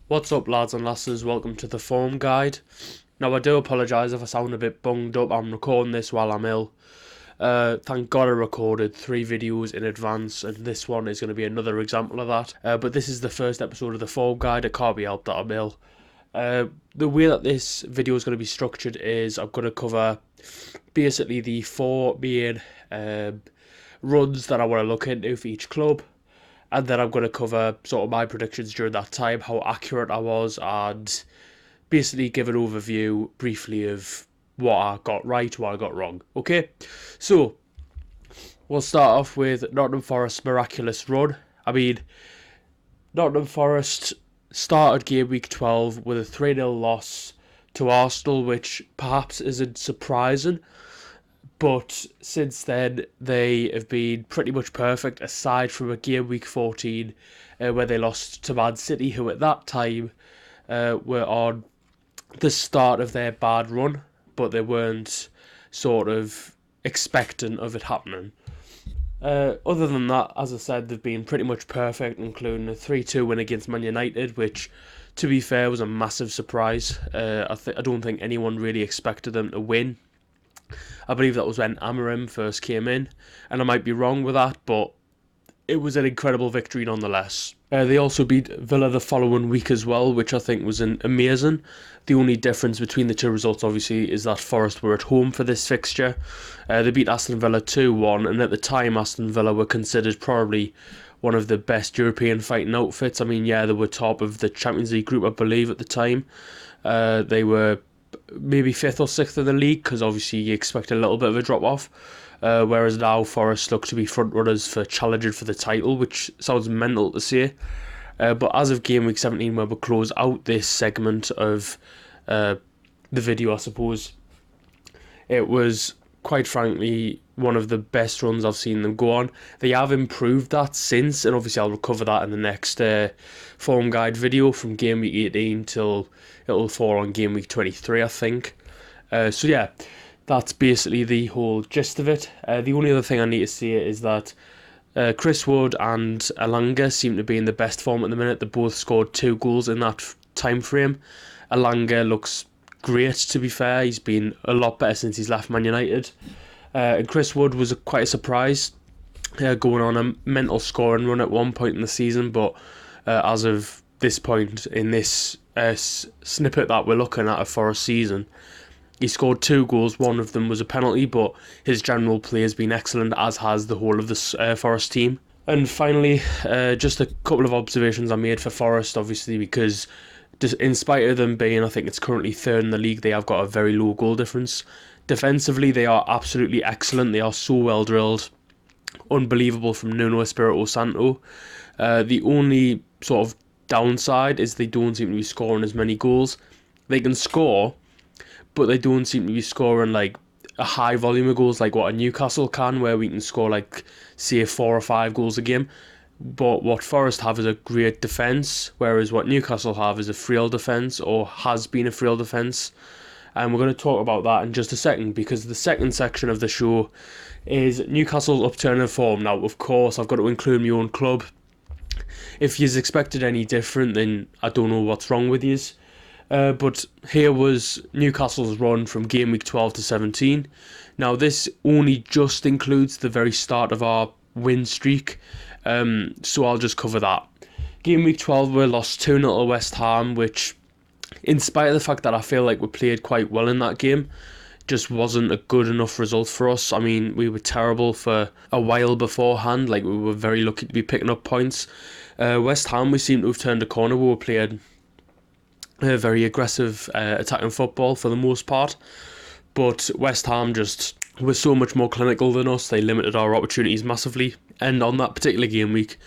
What's up, lads and lasses? Welcome to the form guide. Now, I do apologise if I sound a bit bunged up. I'm recording this while I'm ill. Thank God I recorded 3 videos in advance, and this one is going to be another example of that. But this is the first episode of the form guide. It can't be helped that I'm ill. The way that this video is going to be structured is I'm going to cover basically the 4 main runs that I want to look into for each club. And then I'm going to cover sort of my predictions during that time, how accurate I was, and basically give an overview briefly of what I got right, what I got wrong. Okay, so we'll start off with Nottingham Forest's miraculous run. Nottingham Forest started game week 12 with a 3-0 loss to Arsenal, which perhaps isn't surprising. But since then, they have been pretty much perfect, aside from a game week 14 where they lost to Man City, who at that time were on the start of their bad run, but they weren't sort of expectant of it happening. Other than that, as I said, they've been pretty much perfect, including a 3-2 win against Man United, which, to be fair, was a massive surprise. I don't think anyone really expected them to win. I believe that was when Amorim first came in, and I might be wrong with that, but it was an incredible victory nonetheless. They also beat Villa the following week as well, which I think was amazing. The only difference between the two results, obviously, is that Forest were at home for this fixture. They beat Aston Villa 2-1, and at the time, Aston Villa were considered probably one of the best European fighting outfits. I mean, yeah, they were top of the Champions League group, I believe, at the time. They were maybe 5th or 6th in the league, because obviously you expect a little bit of a drop off, whereas now Forest look to be front runners for challenging for the title, which sounds mental to say, but as of game week 17, where we close out this segment of the video, I suppose, it was quite frankly one of the best runs I've seen them go on. They have improved that since, and obviously I'll cover that in the next form guide video from game week 18 till it'll fall on game week 23, I think. So yeah, that's basically the whole gist of it. The only other thing I need to say is that Chris Wood and Elanga seem to be in the best form at the minute. They both scored 2 goals in that time frame. Elanga looks great, to be fair. He's been a lot better since he's left Man United. And Chris Wood was quite a surprise, going on a mental scoring run at one point in the season, but as of this point in this snippet that we're looking at of Forest season, he scored 2 goals. One of them was a penalty, but his general play has been excellent, as has the whole of the Forest team. And finally, just a couple of observations I made for Forest, obviously, because in spite of them being, I think it's currently 3rd in the league, they have got a very low goal difference. Defensively, they are absolutely excellent. They are so well drilled. Unbelievable from Nuno Espirito Santo. The only sort of downside is they don't seem to be scoring as many goals. They can score, but they don't seem to be scoring like a high volume of goals like what a Newcastle can, where we can score like, say, 4 or 5 goals a game. But what Forest have is a great defence, whereas what Newcastle have is a frail defence, or has been a frail defence. And we're going to talk about that in just a second, because the second section of the show is Newcastle's upturn in form. Now, of course, I've got to include my own club. If you's expected any different, then I don't know what's wrong with yous. But here was Newcastle's run from game week 12 to 17. Now, this only just includes the very start of our win streak, so I'll just cover that. Game week 12, we lost 2-0 to West Ham, which, in spite of the fact that I feel like we played quite well in that game, just wasn't a good enough result for us. I mean, we were terrible for a while beforehand. Like, we were very lucky to be picking up points. West Ham, we seem to have turned a corner. We were playing very aggressive attacking football for the most part, but West Ham just were so much more clinical than us. They limited our opportunities massively, and on that particular game week,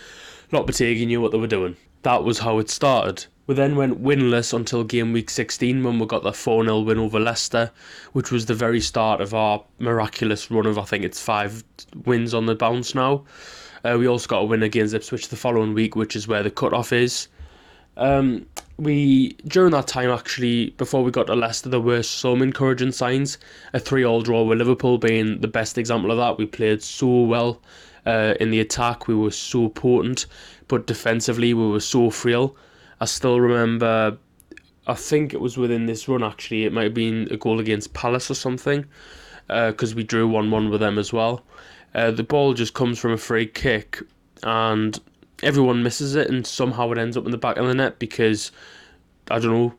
Lopetegui knew what they were doing. That was how it started. We then went winless until game week 16, when we got the 4-0 win over Leicester, which was the very start of our miraculous run of, I think it's 5 wins on the bounce now. We also got a win against Ipswich the following week, which is where the cut-off is. During that time, actually, before we got to Leicester, there were some encouraging signs. A 3-3 draw with Liverpool being the best example of that. We played so well in the attack. We were so potent, but defensively we were so frail. I still remember, I think it was within this run actually, it might have been a goal against Palace or something, because we drew 1-1 with them as well. The ball just comes from a free kick and everyone misses it, and somehow it ends up in the back of the net because, I don't know,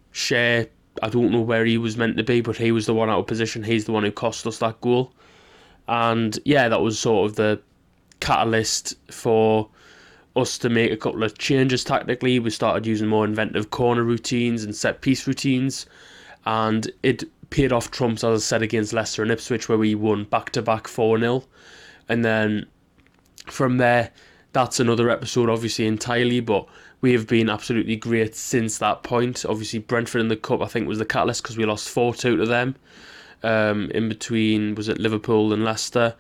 I don't know where he was meant to be, but he was the one out of position. He's the one who cost us that goal. And yeah, that was sort of the catalyst for us to make a couple of changes tactically. We started using more inventive corner routines and set piece routines, and it paid off trumps, as I said, against Leicester and Ipswich, where we won back-to-back 4-0. And then from there, that's another episode obviously entirely, but we have been absolutely great since that point. Obviously Brentford in the Cup I think was the catalyst, because we lost 4-2 to them. In between, was it Liverpool and Leicester,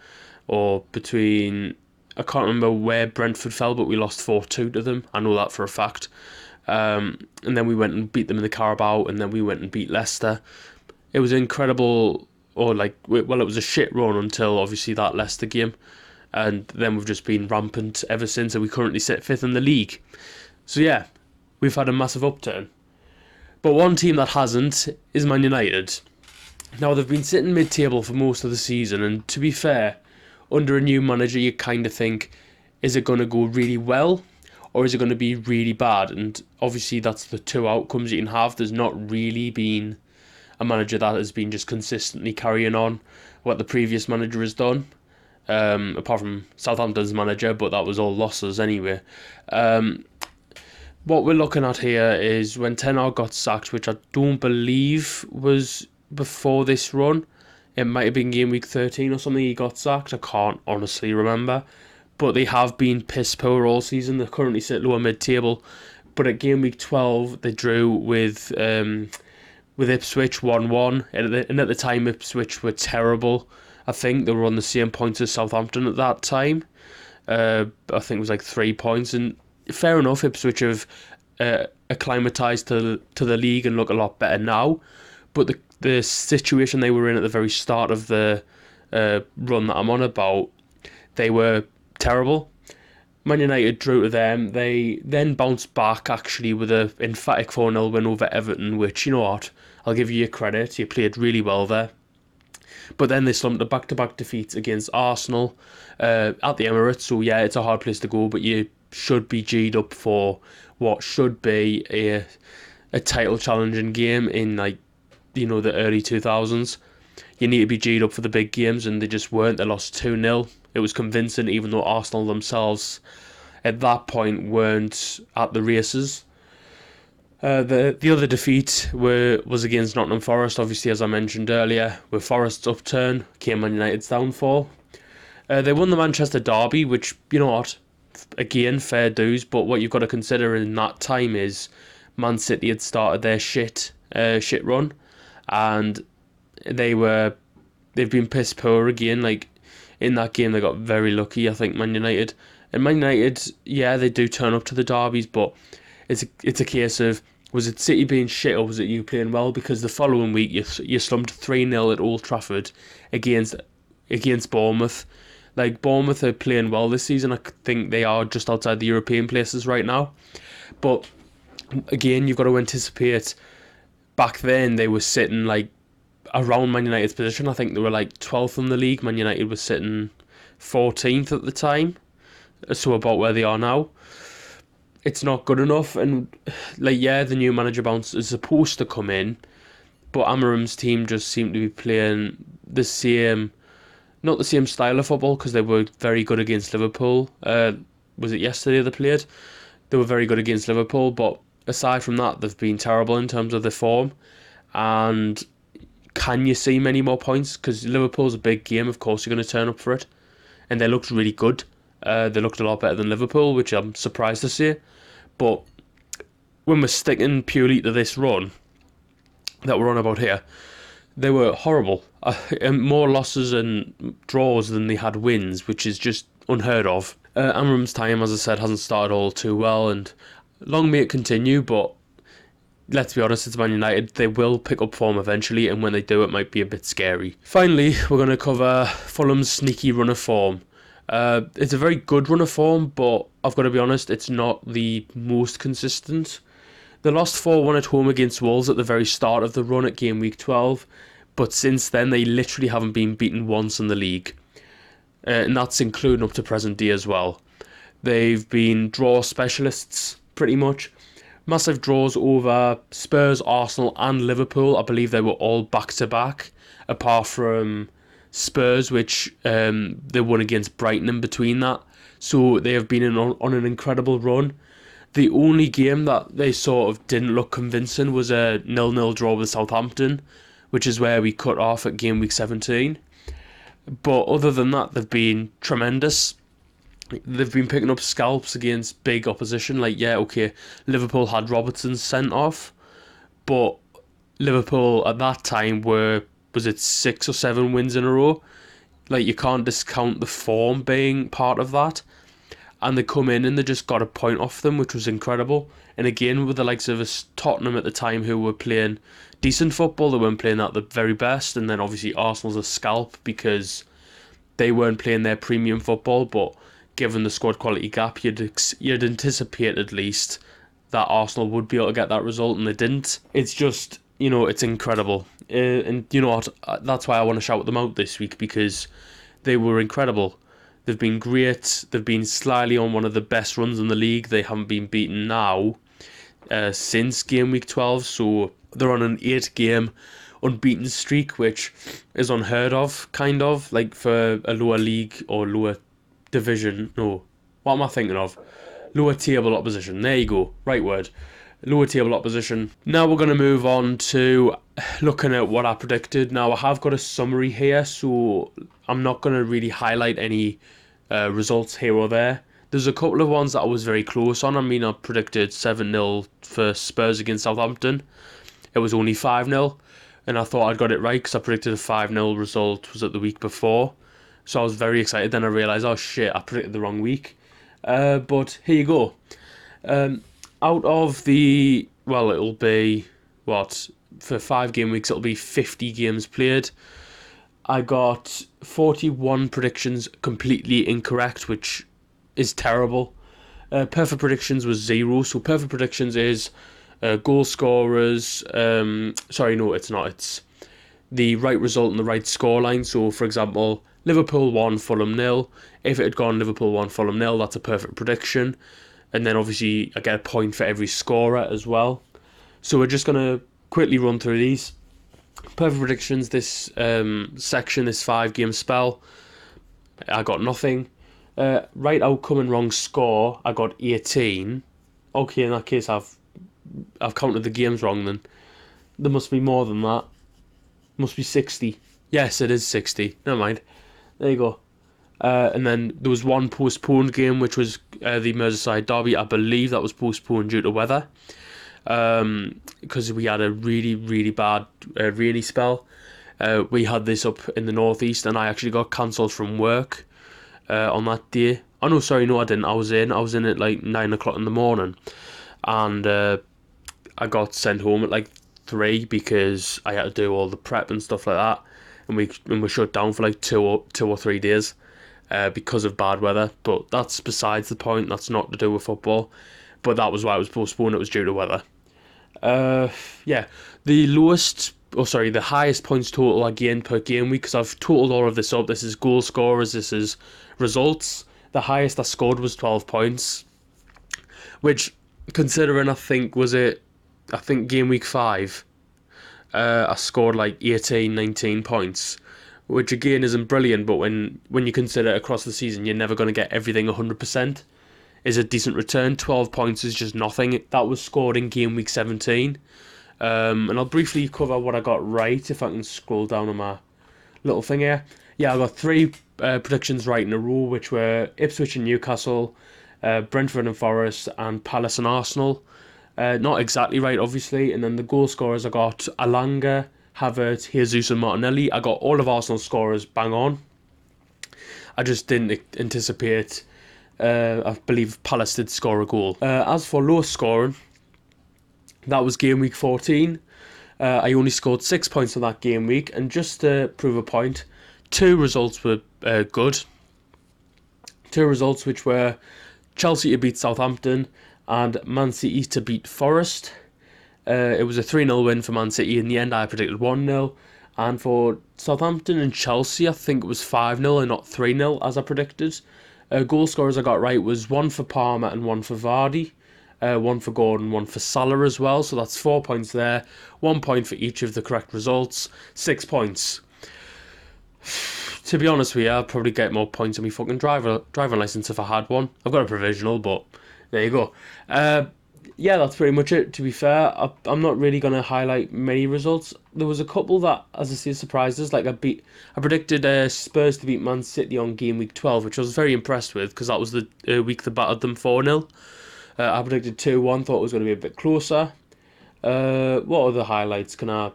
or between, I can't remember where Brentford fell, but we lost 4-2 to them. I know that for a fact. And then we went and beat them in the Carabao, and then we went and beat Leicester. It was incredible, it was a shit run until obviously that Leicester game. And then we've just been rampant ever since, and we currently sit 5th in the league. So yeah, we've had a massive upturn. But one team that hasn't is Man United. Now, they've been sitting mid-table for most of the season, and to be fair, under a new manager, you kind of think, is it going to go really well, or is it going to be really bad? And obviously that's the two outcomes you can have. There's not really been a manager that has been just consistently carrying on what the previous manager has done, apart from Southampton's manager, but that was all losses anyway. What we're looking at here is when Ten Hag got sacked, which I don't believe was before this run. It might have been game week 13 or something he got sacked. I can't honestly remember. But they have been piss poor all season. They currently sit lower mid-table. But at game week 12, they drew with Ipswich 1-1. And at the time, Ipswich were terrible. I think they were on the same points as Southampton at that time. I think it was like 3 points. And fair enough, Ipswich have acclimatised to the league and look a lot better now. But the situation they were in at the very start of the run that I'm on about, they were terrible. Man United drew to them. They then bounced back actually with an emphatic 4-0 win over Everton, which, you know what, I'll give you your credit. You played really well there. But then they slumped a back-to-back defeat against Arsenal at the Emirates. So yeah, it's a hard place to go, but you should be G'd up for what should be a title challenging game in the early 2000s. You need to be G'd up for the big games, and they just weren't. They lost 2-0. It was convincing, even though Arsenal themselves at that point weren't at the races. The other defeat was against Nottingham Forest, obviously, as I mentioned earlier. With Forest's upturn came Man United's downfall. They won the Manchester derby, which, you know what, again, fair dues, but what you've got to consider in that time is Man City had started their shit run, and they've been piss poor again. In that game, they got very lucky, I think, Man United. And Man United, yeah, they do turn up to the derbies, but it's a case of, was it City being shit or was it you playing well? Because the following week, you slumped 3-0 at Old Trafford against Bournemouth. Bournemouth are playing well this season. I think they are just outside the European places right now. But again, you've got to anticipate, back then they were sitting around Man United's position. I think they were 12th in the league. Man United was sitting 14th at the time, so about where they are now. It's not good enough, and the new manager bounce is supposed to come in, but Amarim's team just seemed to be playing not the same style of football, because they were very good against Liverpool. Was it yesterday they played? They were very good against Liverpool, but aside from that, they've been terrible in terms of their form. And can you see many more points? Because Liverpool's a big game, of course you're going to turn up for it. And they looked really good. They looked a lot better than Liverpool, which I'm surprised to see. But when we're sticking purely to this run that we're on about here, they were horrible. More losses and draws than they had wins, which is just unheard of. Amarim's time, as I said, hasn't started all too well, and long may it continue, but let's be honest, it's Man United. They will pick up form eventually, and when they do, it might be a bit scary. Finally, we're going to cover Fulham's sneaky run of form. It's a very good run of form, but I've got to be honest, it's not the most consistent. They lost 4-1 at home against Wolves at the very start of the run at game week 12, but since then they literally haven't been beaten once in the league. And that's including up to present day as well. They've been draw specialists, pretty much. Massive draws over Spurs, Arsenal and Liverpool. I believe they were all back-to-back, apart from Spurs, which they won against Brighton in between that. So they have been on an incredible run. The only game that they sort of didn't look convincing was a 0-0 draw with Southampton, which is where we cut off at game week 17. But other than that, they've been tremendous. They've been picking up scalps against big opposition. Like, yeah, okay, Liverpool had Robertson sent off, but Liverpool at that time was it 6 or 7 wins in a row? Like, you can't discount the form being part of that. And they come in and they just got a point off them, which was incredible. And again, with the likes of Tottenham at the time, who were playing decent football, they weren't playing at the very best. And then obviously Arsenal's a scalp because they weren't playing their premium football. But given the squad quality gap, you'd anticipate at least that Arsenal would be able to get that result, and they didn't. It's just, it's incredible. And you know what? That's why I want to shout them out this week, because they were incredible. They've been great. They've been slightly on one of the best runs in the league. They haven't been beaten now since game week 12. So they're on an 8-game unbeaten streak, which is unheard of, kind of. Like for a lower league or lower division. No, what am I thinking of? Lower table opposition. There you go. Right word. Lower table opposition. Now we're going to move on to looking at what I predicted. Now I have got a summary here, so I'm not going to really highlight any results here or there. There's a couple of ones that I was very close on. I mean, I predicted 7-0 for Spurs against Southampton. It was only 5-0, and I thought I'd got it right because I predicted a 5-0 result was at the week before. So I was very excited. Then I realised, oh shit, I predicted the wrong week. But here you go. Out of the, it'll be, for 5 game weeks, it'll be 50 games played. I got 41 predictions completely incorrect, which is terrible. Perfect predictions was 0. So perfect predictions is goal scorers. Sorry, no, it's not. It's the right result and the right scoreline. So, for example, Liverpool 1, Fulham 0. If it had gone Liverpool 1, Fulham 0, that's a perfect prediction. And then obviously I get a point for every scorer as well. So we're just going to quickly run through these. Perfect predictions, this section, this 5-game spell, I got nothing. Right outcome and wrong score, I got 18. Okay, in that case I've counted the games wrong then. There must be more than that. Must be 60. Yes, it is 60. Never mind. There you go. And then there was one postponed game, which was the Merseyside derby. I believe that was postponed due to weather, because we had a really, really bad rainy spell. We had this up in the northeast, and I actually got cancelled from work on that day. Oh no, sorry, no, I didn't. I was in at like 9 o'clock in the morning, and I got sent home at like 3 because I had to do all the prep and stuff like that, and we were shut down for like 2 or 3 days. Because of bad weather, but that's besides the point. That's not to do with football, but that was why it was postponed. It was due to weather. The highest points total I gained per game week, because I've totaled all of this up. This is goal scorers, this is results. The highest I scored was 12 points, which, considering I think game week 5, I scored like 18, 19 points. Which again isn't brilliant, but when you consider across the season, you're never going to get everything 100%. Is a decent return. 12 points is just nothing. That was scored in game week 17. And I'll briefly cover what I got right, if I can scroll down on my little thing here. Yeah, I got 3 predictions right in a row, which were Ipswich and Newcastle, Brentford and Forest, and Palace and Arsenal. Not exactly right, obviously. And then the goal scorers, I got Alanga, Havertz, Jesus and Martinelli. I got all of Arsenal's scorers bang on. I just didn't anticipate, I believe Palace did score a goal. As for low scoring, that was game week 14. I only scored 6 points on that game week, and just to prove a point, 2 results were good. 2 results which were Chelsea to beat Southampton and Man City to beat Forest. It was a 3-0 win for Man City. In the end, I predicted 1-0. And for Southampton and Chelsea, I think it was 5-0 and not 3-0 as I predicted. Goal scorers I got right was one for Palmer and one for Vardy. One for Gordon, one for Salah as well. So that's 4 points there. 1 point for each of the correct results. 6 points. To be honest with you, I'd probably get more points on my fucking driving license if I had one. I've got a provisional, but there you go. Yeah, that's pretty much it. To be fair, I'm not really going to highlight many results. There was a couple that, as I say, surprised us. Like I predicted Spurs to beat Man City on game week 12, which I was very impressed with because that was the week they battered them 4-0. I predicted 2-1, thought it was going to be a bit closer. What other highlights can I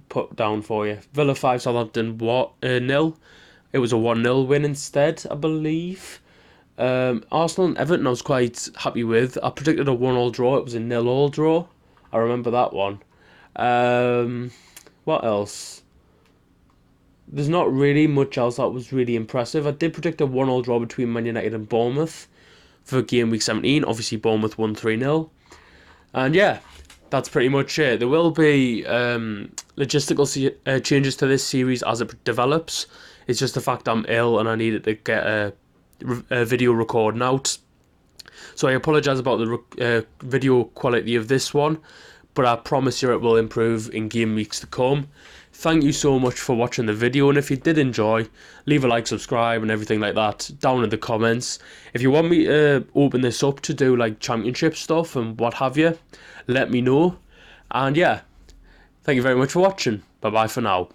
put down for you? Villa 5, Southampton 0. It was a 1-0 win instead, I believe. Arsenal and Everton I was quite happy with. I predicted a 1-1 draw. It was a 0-0 draw. I remember that one. What else? There's not really much else that was really impressive. I did predict a 1-1 draw between Man United and Bournemouth for game week 17. Obviously, Bournemouth won 3-0. And yeah, that's pretty much it. There will be logistical changes to this series as it develops. It's just the fact I'm ill and I needed to get a video recording out. So I apologise about the video quality of this one, but I promise you it will improve in game weeks to come. Thank you so much for watching the video, and if you did enjoy, leave a like, subscribe and everything like that down in the comments. If you want me to open this up to do like championship stuff and what have you, let me know. And yeah, thank you very much for watching. Bye bye for now.